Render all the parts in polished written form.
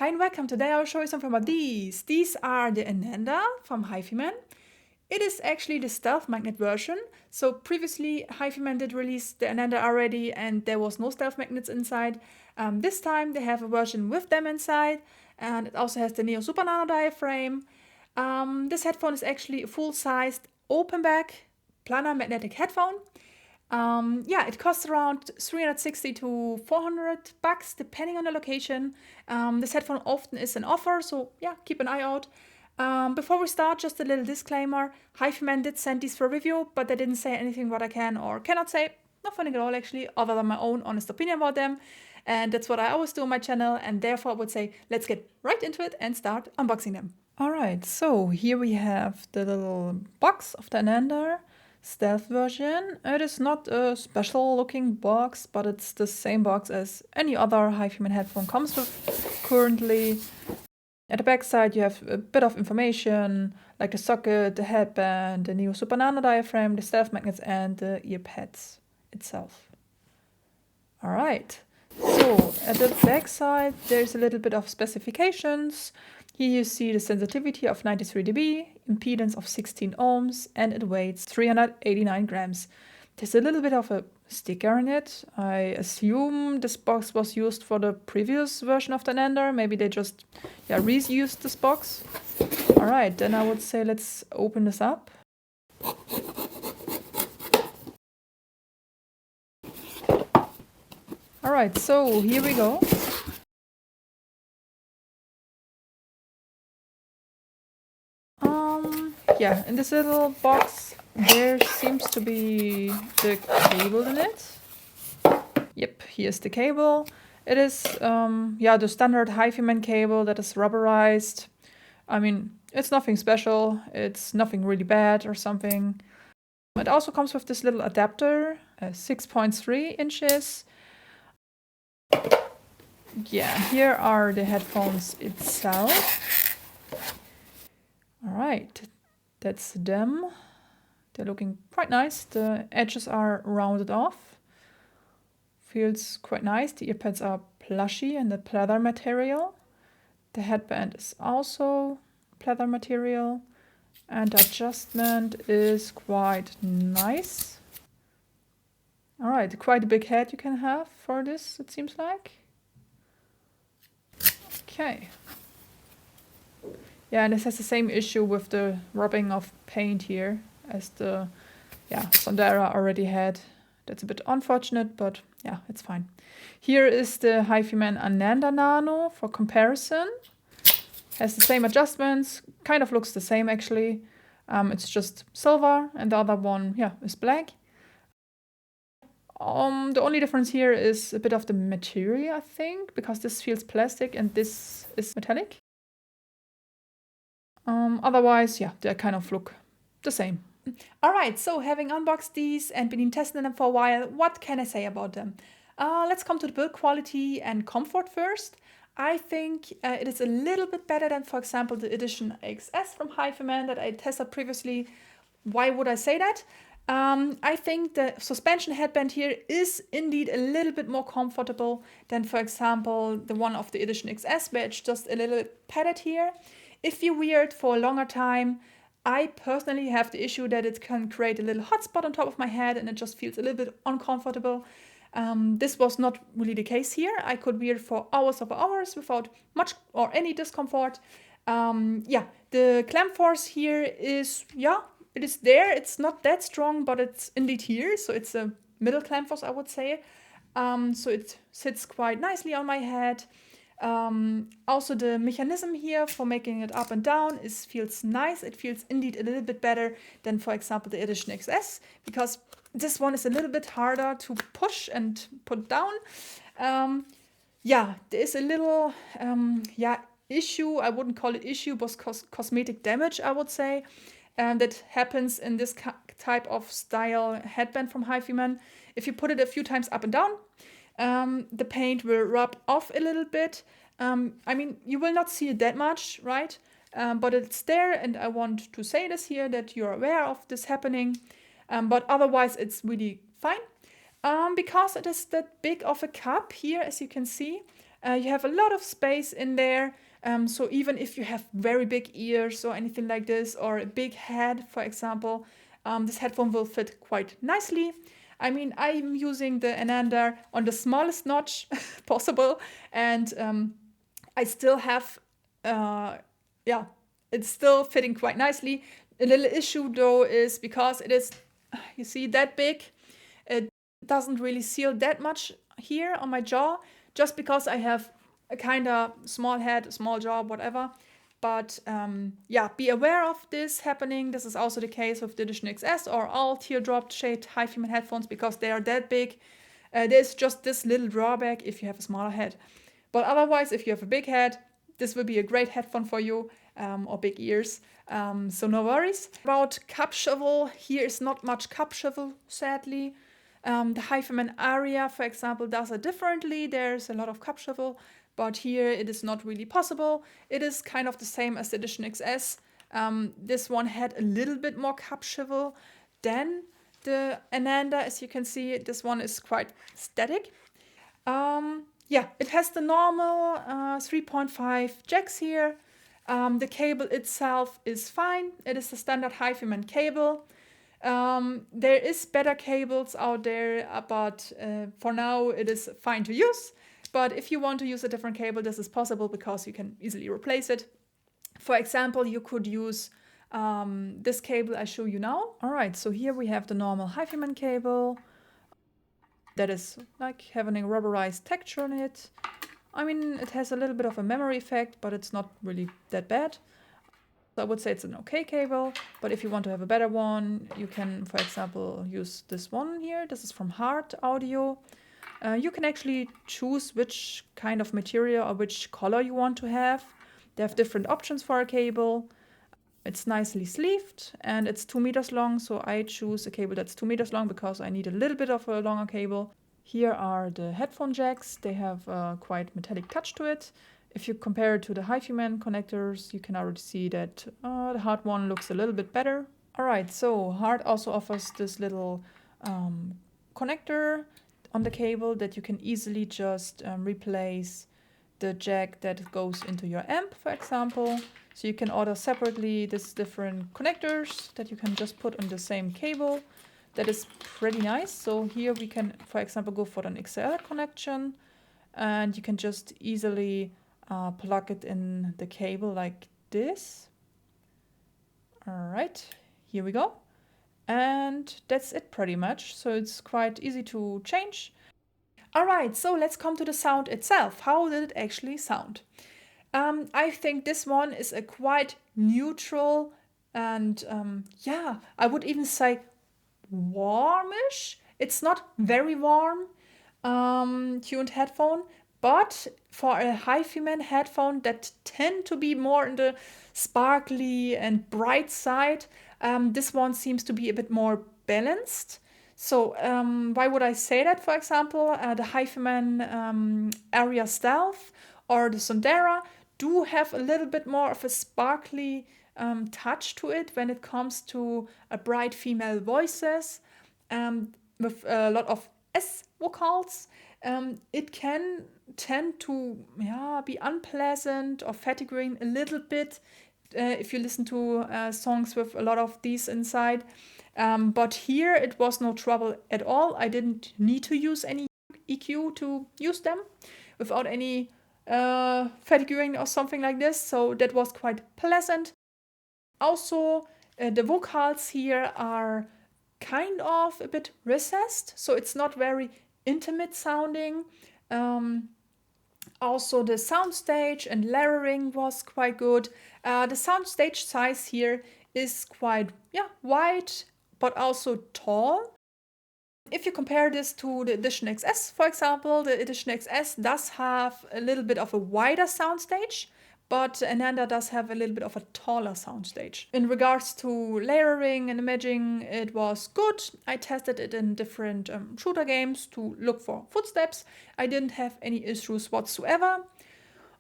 Hi and welcome. Today I'll show you something about these. These are the Ananda from HiFiMan. It is actually the stealth magnet version. So previously HiFiMan did release the Ananda already and there was no stealth magnets inside. This time they have a version with them inside, and it also has the Neo Super Nano diaphragm. This headphone is actually a full-sized open back planar magnetic headphone. Yeah, it costs around 360 to 400 bucks depending on the location. This headphone often is an offer, so yeah, keep an eye out. Before we start, just a little disclaimer. HiFiMan did send these for review, but they didn't say anything what I can or cannot say. Nothing at all actually, other than my own honest opinion about them. And that's what I always do on my channel, and therefore I would say let's get right into it and start unboxing them. Alright, so here we have the little box of the Ananda stealth version. It is not a special looking box, but it's the same box as any other HiFiMan headphone comes with currently. At the back side you have a bit of information like the socket, the headband, the Neo Super Nano diaphragm, the stealth magnets and the ear pads itself. Alright, so at the back side there's a little bit of specifications. Here you see the sensitivity of 93 dB, impedance of 16 ohms, and it weighs 389 grams. There's a little bit of a sticker in it. I assume this box was used for the previous version of the Ananda. Maybe they just reused this box. Alright, then I would say let's open this up. Alright, so here we go. Yeah, in this little box there seems to be the cable in it. Yep, here's the cable. It is the standard HiFiMan cable that is rubberized. I mean, it's nothing special, it's nothing really bad or something. It also comes with this little adapter, 6.3 inches. Yeah, here are the headphones itself. Alright, that's them. They're looking quite nice. The edges are rounded off. Feels quite nice. The earpads are plushy and the pleather material. The headband is also pleather material. And the adjustment is quite nice. Alright, quite a big head you can have for this, it seems like. Okay. Yeah, and this has the same issue with the rubbing of paint here as the Sondera already had. That's a bit unfortunate, but yeah, it's fine. Here is the HiFiMan Ananda Nano for comparison. Has the same adjustments, kind of looks the same actually. It's just silver and the other one, is black. The only difference here is a bit of the material, I think, because this feels plastic and this is metallic. Otherwise, they kind of look the same. Alright, so having unboxed these and been testing them for a while, what can I say about them? Let's come to the build quality and comfort first. I think it is a little bit better than, for example, the Edition XS from HiFiMan that I tested previously. Why would I say that? I think the suspension headband here is indeed a little bit more comfortable than, for example, the one of the Edition XS, where it's just a little bit padded here. If you wear it for a longer time, I personally have the issue that it can create a little hot spot on top of my head and it just feels a little bit uncomfortable. This was not really the case here. I could wear it for hours over hours without much or any discomfort. The clamp force here is, it is there. It's not that strong, but it's indeed here. So it's a middle clamp force, I would say. So it sits quite nicely on my head. Also the mechanism here for making it up and down feels nice. It feels indeed a little bit better than, for example, the Edition XS, because this one is a little bit harder to push and put down. There is a little issue. I wouldn't call it issue, but cosmetic damage, I would say, that happens in this type of style headband from HiFiMan. If you put it a few times up and down, the paint will rub off a little bit. I mean, you will not see it that much, right? But it's there, and I want to say this here, that you're aware of this happening. But otherwise, it's really fine. Because it is that big of a cup here, as you can see. You have a lot of space in there. So even if you have very big ears or anything like this, or a big head, for example, this headphone will fit quite nicely. I mean, I'm using the Ananda on the smallest notch possible, and I still have, yeah, it's still fitting quite nicely. A little issue though is because it is, you see, that big, it doesn't really seal that much here on my jaw, just because I have a kind of small head, small jaw, whatever. But yeah, be aware of this happening. This is also the case with the Edition XS or all teardrop shaped HiFiMan headphones because they are that big. There's just this little drawback if you have a smaller head. But otherwise, if you have a big head, this will be a great headphone for you, or big ears. So no worries. About cup shovel, here is not much cup shovel, sadly. The HiFiMan Aria, for example, does it differently. There's a lot of cup shovel, but here it is not really possible. It is kind of the same as the Edition XS. This one had a little bit more cup shovel than the Ananda. As you can see, this one is quite static. Yeah, it has the normal 3.5 jacks here. The cable itself is fine. It is the standard HiFiMan cable. There is better cables out there, but for now it is fine to use. But if you want to use a different cable, this is possible because you can easily replace it. For example, you could use this cable I show you now. All right, so here we have the normal HiFiMan cable that is like having a rubberized texture on it. I mean, it has a little bit of a memory effect, but it's not really that bad. So I would say it's an okay cable, but if you want to have a better one, you can, for example, use this one here. This is from Hart Audio. You can actually choose which kind of material or which color you want to have. They have different options for a cable. It's nicely sleeved and it's 2 meters long, so I choose a cable that's 2 meters long because I need a little bit of a longer cable. Here are the headphone jacks. They have a quite metallic touch to it. If you compare it to the HiFiMan connectors, you can already see that the Hart one looks a little bit better. Alright, so Hart also offers this little connector on the cable that you can easily just replace the jack that goes into your amp, for example. So you can order separately these different connectors that you can just put on the same cable. That is pretty nice. So here we can, for example, go for an XLR connection, and you can just easily plug it in the cable like this. All right, here we go. And that's it pretty much. So it's quite easy to change. All right, so let's come to the sound itself. How did it actually sound? I think this one is a quite neutral and yeah, I would even say warmish. It's not very warm tuned headphone, but for a HiFiMan headphone that tend to be more in the sparkly and bright side, this one seems to be a bit more balanced. So why would I say that? For example, the HiFiMan Aria Stealth or the Sondera do have a little bit more of a sparkly touch to it when it comes to bright female voices with a lot of S vocals. It can tend to be unpleasant or fatiguing a little bit if you listen to songs with a lot of these inside. But here it was no trouble at all. I didn't need to use any EQ to use them without any fatiguing or something like this. So that was quite pleasant. Also, the vocals here are kind of a bit recessed, so it's not very intimate sounding. Also, the soundstage and layering was quite good. The soundstage size here is quite wide, but also tall. If you compare this to the Edition XS, for example, the Edition XS does have a little bit of a wider soundstage, but Ananda does have a little bit of a taller soundstage. In regards to layering and imaging, it was good. I tested it in different shooter games to look for footsteps. I didn't have any issues whatsoever.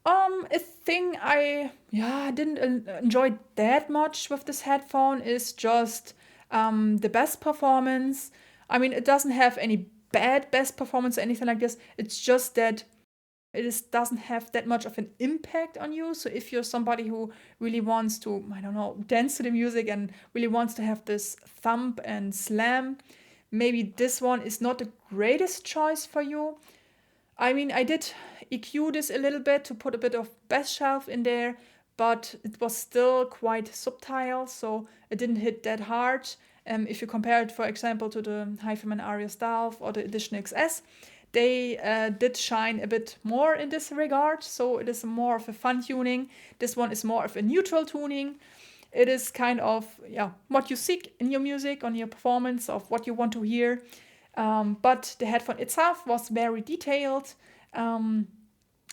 A thing I didn't enjoy that much with this headphone is just the bass performance. I mean, it doesn't have any bad bass performance or anything like this. It's just that doesn't have that much of an impact on you. So if you're somebody who really wants to, I don't know, dance to the music and really wants to have this thump and slam, maybe this one is not the greatest choice for you. I mean, I did EQ this a little bit to put a bit of bass shelf in there, but it was still quite subtle, so it didn't hit that hard. If you compare it, for example, to the HiFiMan Aria Staff or the Edition XS, they did shine a bit more in this regard, so it is more of a fun tuning. This one is more of a neutral tuning. It is kind of what you seek in your music, on your performance, of what you want to hear. But the headphone itself was very detailed,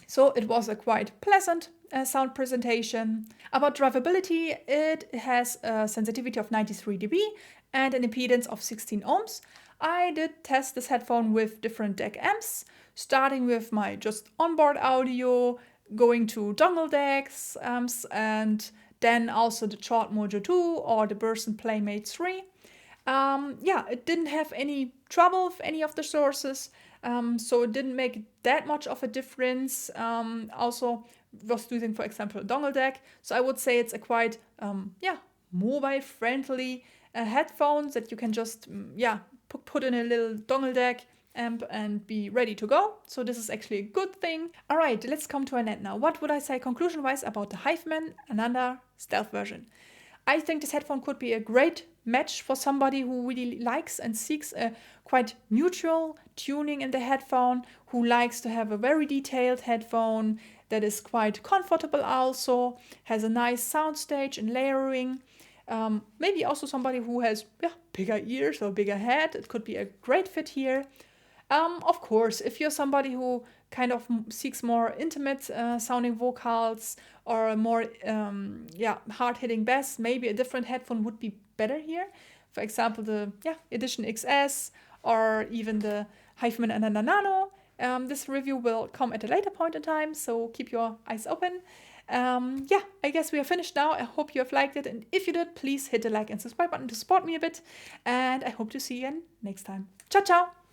so it was a quite pleasant sound presentation. About drivability, it has a sensitivity of 93 dB and an impedance of 16 ohms. I did test this headphone with different DAC amps, starting with my just onboard audio, going to dongle DACs amps, and then also the Chord Mojo 2 or the Burson Playmate 3. It didn't have any trouble with any of the sources, so it didn't make that much of a difference. Also, was using, for example, a dongle deck, so I would say it's a quite mobile-friendly headphones that you can just put in a little dongle deck amp and be ready to go. So this is actually a good thing. All right, let's come to an end now. What would I say conclusion-wise about the HiFiMan Ananda Stealth version? I think this headphone could be a great match for somebody who really likes and seeks a quite neutral tuning in the headphone, who likes to have a very detailed headphone that is quite comfortable also, has a nice soundstage and layering. Maybe also somebody who has bigger ears or bigger head. It could be a great fit here. Of course, if you're somebody who kind of seeks more intimate sounding vocals or a more hard-hitting bass, maybe a different headphone would be better here. For example, the Edition XS or even the HiFiMan Ananda Nano. This review will come at a later point in time, so keep your eyes open. I guess we are finished now. I hope you have liked it, and if you did, please hit the like and subscribe button to support me a bit, and I hope to see you again next time. Ciao, ciao!